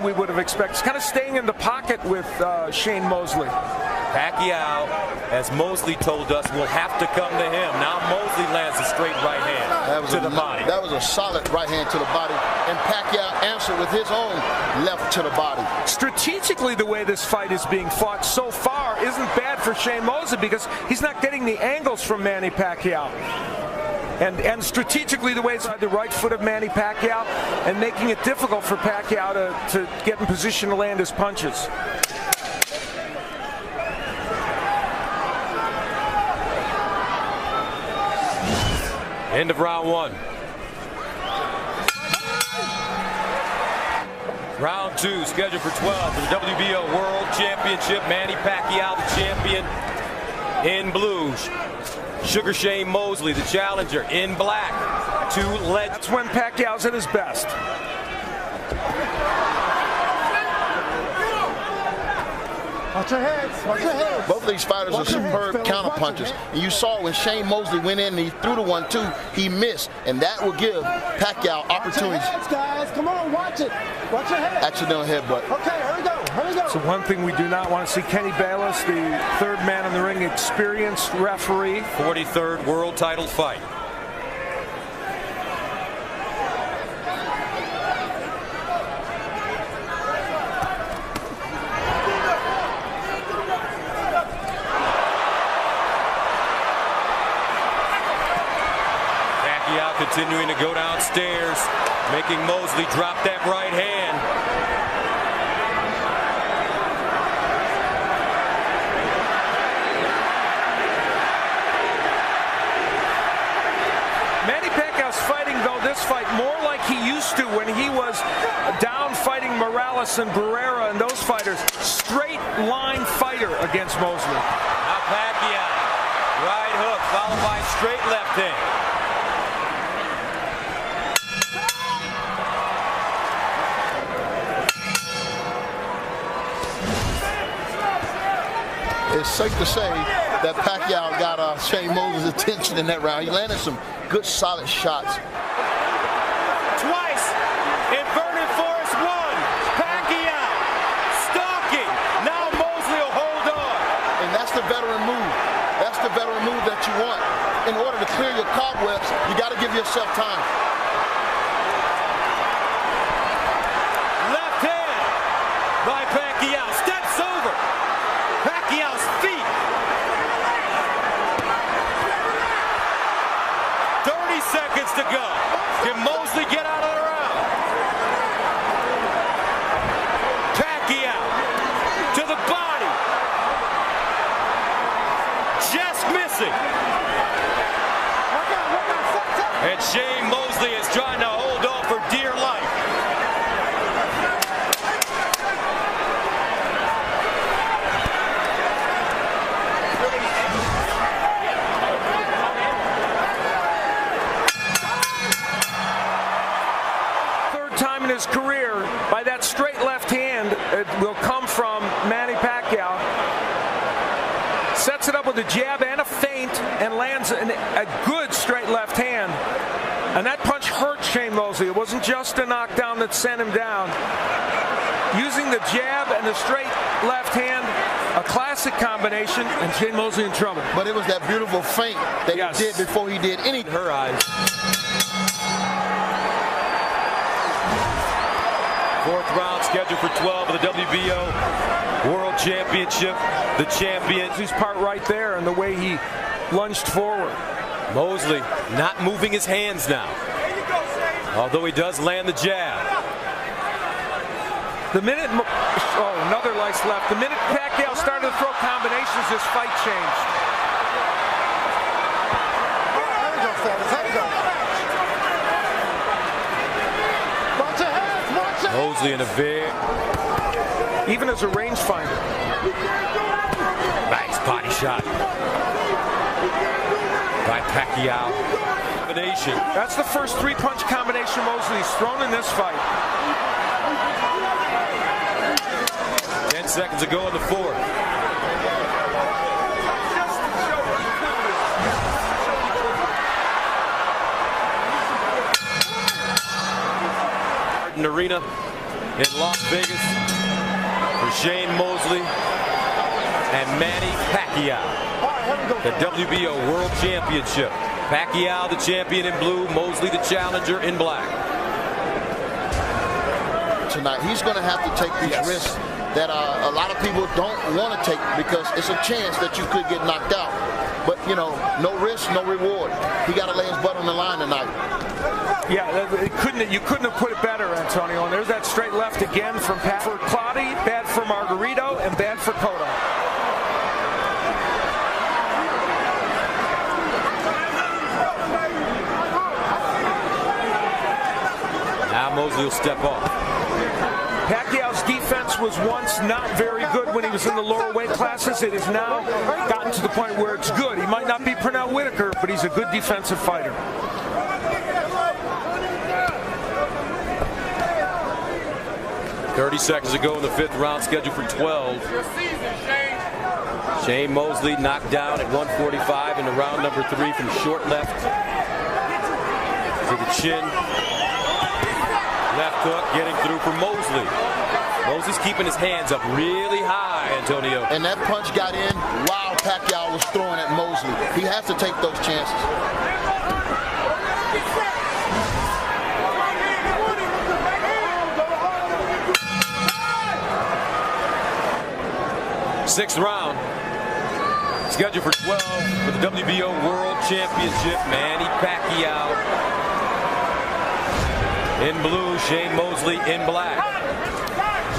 we would have expected. Kind of staying in the pocket with Shane Mosley. Pacquiao, as Mosley told us, will have to come to him. Now Mosley lands a straight right hand to the body. That was a solid right hand to the body, and Pacquiao answered with his own left to the body. Strategically, the way this fight is being fought so far isn't bad for Shane Mosley because he's not getting the angles from Manny Pacquiao. And strategically, the way it's the right foot of Manny Pacquiao and making it difficult for Pacquiao to get in position to land his punches. End of round one. Round two, scheduled for 12 for the WBO World Championship. Manny Pacquiao, the champion, in blue. Shane Mosley, the challenger, in black. Two legends. That's when Pacquiao's at his best. Watch your heads, watch your heads. Both of these fighters are superb counter punchers. And you saw when Shane Mosley went in and he threw the 1-2, he missed. And that will give Pacquiao opportunities. Watch your heads, guys. Come on, watch it. Watch your head. Accidental headbutt. Okay, here we go. Here we go. So one thing we do not want to see, Kenny Bayless, the third man in the ring, experienced referee. 43rd world title fight. Continuing to go downstairs, making Mosley drop that right hand. Manny Pacquiao's fighting, though, this fight more like he used to when he was down fighting Morales and Barrera and those fighters. Straight line fighter against Mosley. Now Pacquiao, right hook followed by straight left hand. It's safe to say that Pacquiao got Shane Mosley's attention in that round. He landed some good, solid shots. Twice in Vernon Forest, one. Pacquiao stalking. Now Mosley will hold on. And that's the veteran move. That's the veteran move that you want. In order to clear your cobwebs, you got to give yourself time. Left hand by Pacquiao. Steps over. Pacquiao's feet. 30 seconds to go. Can Mosley get out of the round? Pacquiao to the body. Just missing. And Shane Mosley is trying to hold on for dear life. Time in his career, by that straight left hand, it will come from Manny Pacquiao. Sets it up with a jab and a feint and lands a good straight left hand. And that punch hurt Shane Mosley. It wasn't just a knockdown that sent him down. Using the jab and the straight left hand, a classic combination, and Shane Mosley in trouble. But it was that beautiful feint that he did before he did anything. Her eyes. Fourth round scheduled for 12 of the WBO World Championship. The champion. His part right there and the way he lunged forward. Mosley not moving his hands now. Although he does land the jab. The minute, another nice left. The minute Pacquiao started to throw combinations, this fight changed. Mosley in a very... Even as a rangefinder. Nice body shot by Pacquiao. Combination. That's the first three-punch combination Mosley's thrown in this fight. 10 seconds to go in the fourth. Arena in Las Vegas for Shane Mosley and Manny Pacquiao. The WBO World Championship. Pacquiao the champion in blue, Mosley the challenger in black. Tonight, he's going to have to take these risks that a lot of people don't want to take, because it's a chance that you could get knocked out. But, you know, no risk, no reward. He got to lay his butt on the line tonight. Yeah, you couldn't have put it better, Antonio. And there's that straight left again from Pat. For Clottey, bad for Margarito, and bad for Cotto. Now Mosley will step off. Pacquiao's defense was once not very good when he was in the lower weight classes. It has now gotten to the point where it's good. He might not be Pernell Whitaker, but he's a good defensive fighter. .30 seconds to go in the 5th round, scheduled for 12. Shane Mosley knocked down at 145 in the round number 3 from short left to the chin. Left hook getting through for Mosley. Mosley's keeping his hands up really high, Antonio. And that punch got in while Pacquiao was throwing at Mosley. He has to take those chances. Sixth round, scheduled for 12 for the WBO World Championship. Manny Pacquiao in blue, Shane Mosley in black.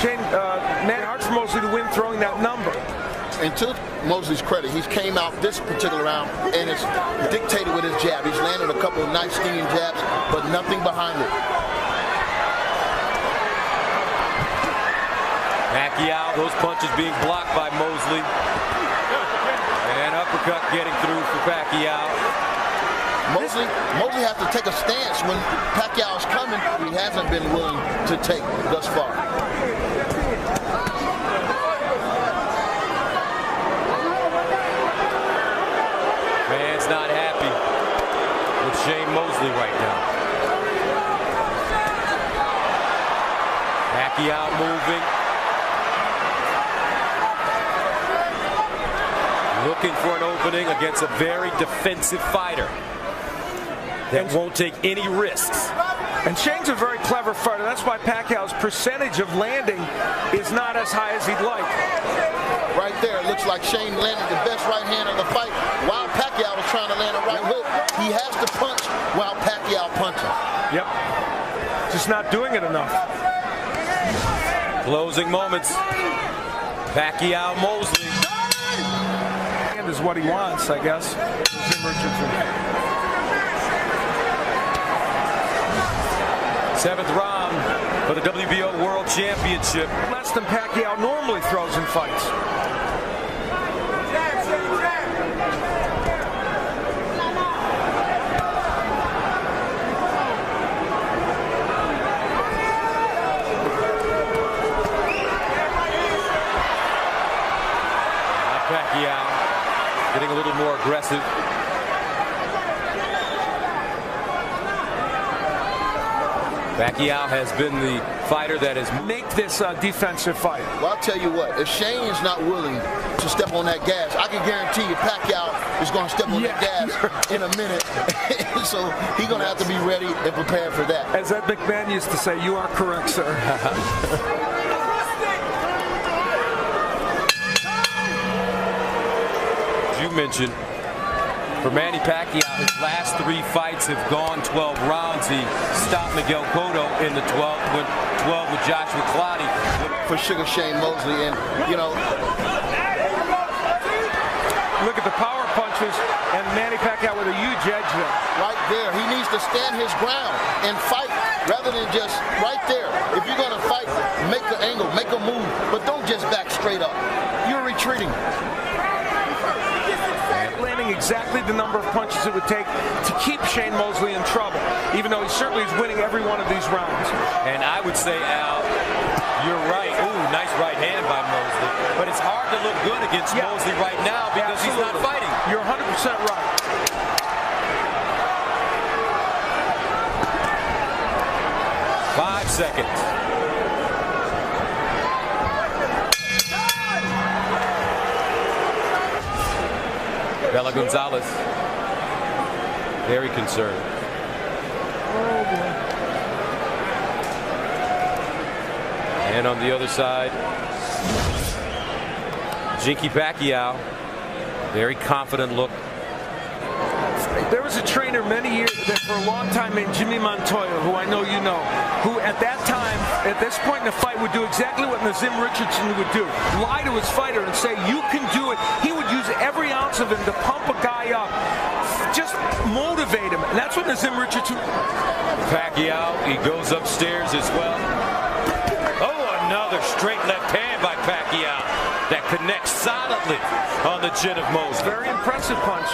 Manny, hard for Mosley to win throwing that number. And to Mosley's credit, he's came out this particular round and it's dictated with his jab. He's landed a couple of nice stinging jabs, but nothing behind it. Pacquiao, those punches being blocked by Mosley. And uppercut getting through for Pacquiao. Mosley has to take a stance when Pacquiao's coming. He hasn't been willing to take thus far. Man's not happy with Shane Mosley right now. Pacquiao moving. Looking for an opening against a very defensive fighter that won't take any risks. And Shane's a very clever fighter. That's why Pacquiao's percentage of landing is not as high as he'd like. Right there, it looks like Shane landed the best right hand of the fight while Pacquiao was trying to land a right hook. He has to punch while Pacquiao punches. Yep. Just not doing it enough. Closing moments. Pacquiao Mosley. Is what he wants, I guess. Jim Richardson. 7th round for the WBO World Championship. Less than Pacquiao normally throws in fights. Pacquiao getting a little more aggressive. Pacquiao has been the fighter that has made this defensive fight. Well, I'll tell you what, if Shane is not willing to step on that gas, I can guarantee you Pacquiao is going to step on that gas in a minute. So he's going to have to be ready and prepared for that. As Ed McMahon used to say, you are correct, sir. Mentioned for Manny Pacquiao, his last 3 fights have gone 12 rounds. He stopped Miguel Cotto in the 12th, went 12 with Joshua Clottey. For Sugar Shane Mosley, and you know, look at the power punches and Manny Pacquiao with a huge edge there. Right there, he needs to stand his ground and fight rather than just right there. If you're going to fight, make an angle, make a move, but don't just back straight up. You're retreating. Landing exactly the number of punches it would take to keep Shane Mosley in trouble, even though he certainly is winning every one of these rounds. And I would say, Al, you're right. Ooh, nice right hand by Mosley. But it's hard to look good against Mosley right now because he's not fighting. You're 100% right. Five seconds. Bella Gonzalez, very concerned. Oh, boy. And on the other side, Jinky Pacquiao, very confident look. There was a trainer many years, for a long time, named Jimmy Montoya, who I know you know, who at that time, at this point in the fight, would do exactly what Nazim Richardson would do. Lie to his fighter and say, you can do it. He would use every ounce of him to pump a guy up. Just motivate him. And that's what Nazim Richardson... Pacquiao, he goes upstairs as well. Oh, another straight left hand by Pacquiao that connects solidly on the chin of Mosley. Very impressive punch.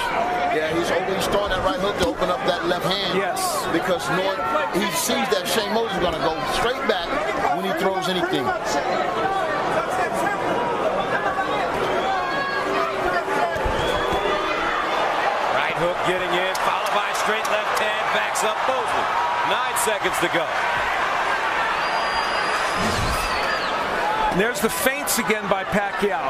Yeah, he's throwing that right hook to open up that left hand. Yes. Because he sees that Shane Mosley is going to go straight back when he throws anything. Right hook getting in, followed by a straight left hand, backs up Mosley. 9 seconds to go. And there's the feints again by Pacquiao.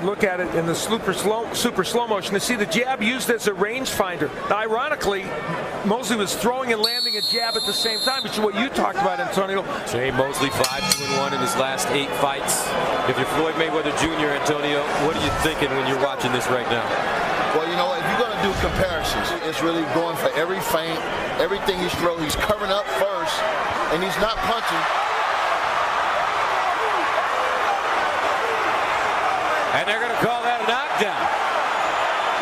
Look at it in the super slow motion to see the jab used as a rangefinder. Now, ironically, Mosley was throwing and landing a jab at the same time, which is what you talked about, Antonio. Shane Mosley 5-2-1 in his last 8 fights. If you're Floyd Mayweather Jr., Antonio, what are you thinking when you're watching this right now? Well, you know, if you're going to do comparisons, it's really going for every feint, everything he's throwing. He's covering up first, and he's not punching. And they're going to call that a knockdown.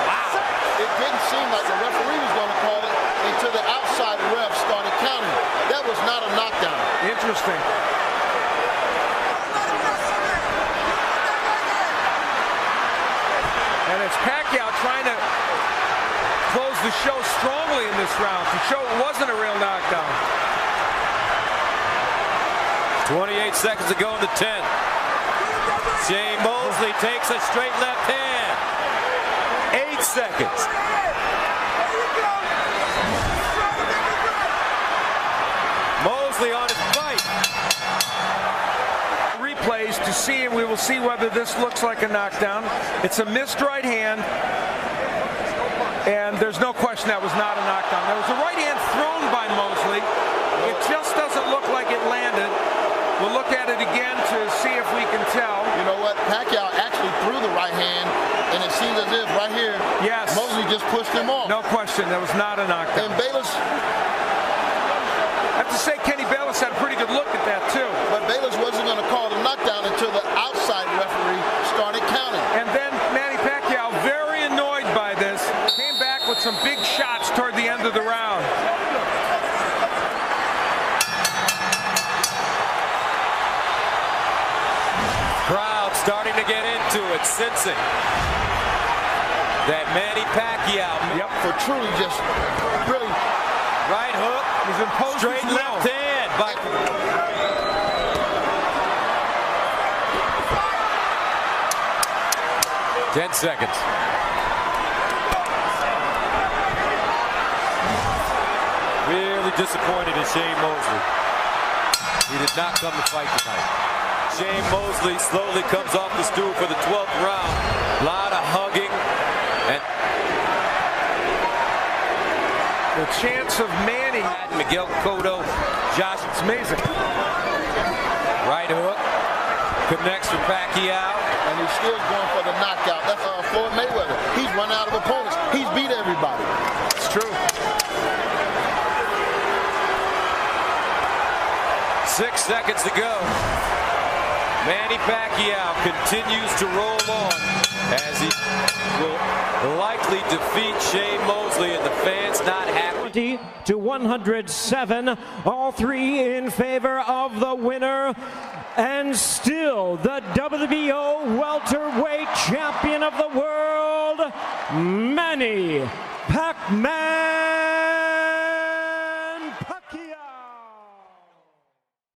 Wow. It didn't seem like the referee was going to call it until the outside ref started counting. That was not a knockdown. Interesting. And it's Pacquiao trying to close the show strongly in this round to show it wasn't a real knockdown. 28 seconds to go in the 10th. Shane Mosley takes a straight left hand. 8 seconds. Mosley on his fight. Replays to see, and we will see whether this looks like a knockdown. It's a missed right hand, and there's no question that was not a knockdown. There was a right hand thrown by Mosley. It just doesn't look like it landed. We'll look at it again to see if we can tell. You know what? Pacquiao actually threw the right hand, and it seems as if right here, yes, Mosley just pushed him off. No question, that was not a knockdown. And Bayless, I have to say, Kenny Bayless had a pretty good look at that too. But Bayless wasn't going to call the knockdown until the outside referee started counting. And then Manny Pacquiao, very annoyed by this, came back with some big shots toward the end of the round. Crowd starting to get into it, sensing that Manny Pacquiao, For truly just really right hook, He's imposed straight left hand by 10 seconds. Really disappointed in Shane Mosley. He did not come to fight tonight. Shane Mosley slowly comes off the stool for the 12th round. A lot of hugging. And the chance of Manny. Miguel Cotto, Josh. It's amazing. Right hook. Connects for Pacquiao. and he's still going for the knockout. That's Floyd Mayweather. He's run out of opponents. He's beat everybody. It's true. 6 seconds to go. Manny Pacquiao continues to roll on as he will likely defeat Shane Mosley, and the fans not happy. 20-107, all three in favor of the winner, and still the WBO welterweight champion of the world, Manny Pacquiao.